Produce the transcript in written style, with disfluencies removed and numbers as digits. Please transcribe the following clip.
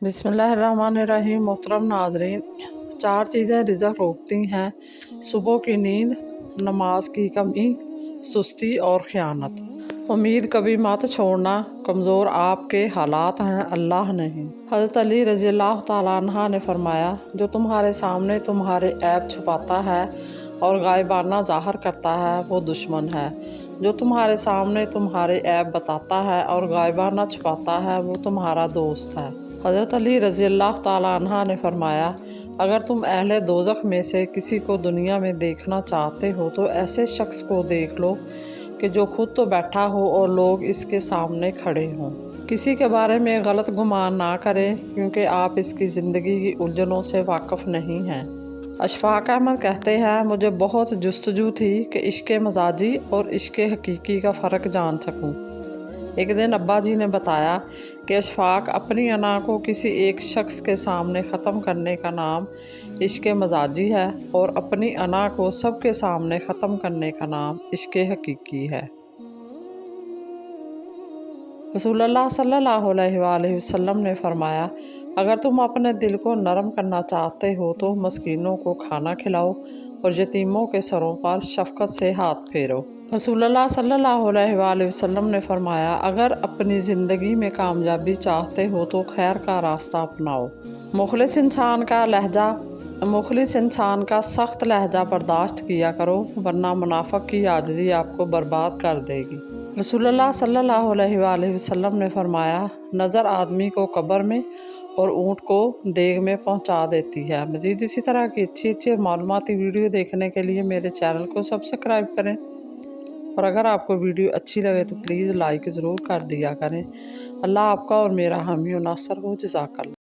बिस्मिल्लाहिर्रहमानिर्रहीम। मोहतरम नाजरीन, 4 चीज़ें रिज़्क रोकती हैं: सुबह की नींद, नमाज की कमी, सुस्ती और ख़यानत। उम्मीद कभी मत छोड़ना, कमज़ोर आपके हालात हैं, अल्लाह नहीं। हज़रत अली रज़ियल्लाहु ताला अन्हा ने फरमाया, जो तुम्हारे सामने तुम्हारे ऐब छुपाता है और गायबाना ज़ाहिर करता है वो दुश्मन है। जो तुम्हारे सामने तुम्हारे ऐब बताता है और गायबाना छुपाता है वो तुम्हारा दोस्त है। हज़रत अली रज़ियल्लाहु ताला अन्हा ने फरमाया, अगर तुम अहले दोज़ख में से किसी को दुनिया में देखना चाहते हो तो ऐसे शख्स को देख लो कि जो खुद तो बैठा हो और लोग इसके सामने खड़े हों। किसी के बारे में गलत गुमान ना करें, क्योंकि आप इसकी ज़िंदगी की उलझनों से वाकिफ़ नहीं हैं। अशफाक अहमद कहते हैं, मुझे बहुत जुस्तजू थी कि इश्क़ मजाजी और इश्क़ हकीकी का फ़र्क जान सकूं। एक दिन अब्बा जी ने बताया कि अशफाक, अपनी अना को किसी एक शख्स के सामने ख़त्म करने का नाम इश्क़ मजाजी है और अपनी अना को सबके सामने ख़त्म करने का नाम इश्क़ हकीकी है। रसूलुल्लाह सल्लल्लाहु अलैहि वसल्लम ने फरमाया, अगर तुम अपने दिल को नरम करना चाहते हो तो मस्कीनों को खाना खिलाओ और यतीमों के सरों पर शफ़क़त से हाथ फेरो। रसूलुल्लाह सल्लल्लाहु अलैहि वसल्लम ने फरमाया, अगर अपनी ज़िंदगी में कामयाबी चाहते हो तो खैर का रास्ता अपनाओ। मुखलिस इंसान का सख्त लहजा बर्दाश्त किया करो, वरना मुनाफिक की आजिज़ी आपको बर्बाद कर देगी। रसूलुल्लाह सल्लल्लाहु अलैहि वसल्लम ने फरमाया, नज़र आदमी को कब्र में और ऊँट को देग में पहुँचा देती है। मज़ीद इसी तरह की अच्छी मालूमाती वीडियो देखने के लिए मेरे चैनल को सब्सक्राइब करें, और अगर आपको वीडियो अच्छी लगे तो प्लीज़ लाइक ज़रूर कर दिया करें। अल्लाह आपका और मेरा हामी और नासर हो। जज़ाकल्लाह।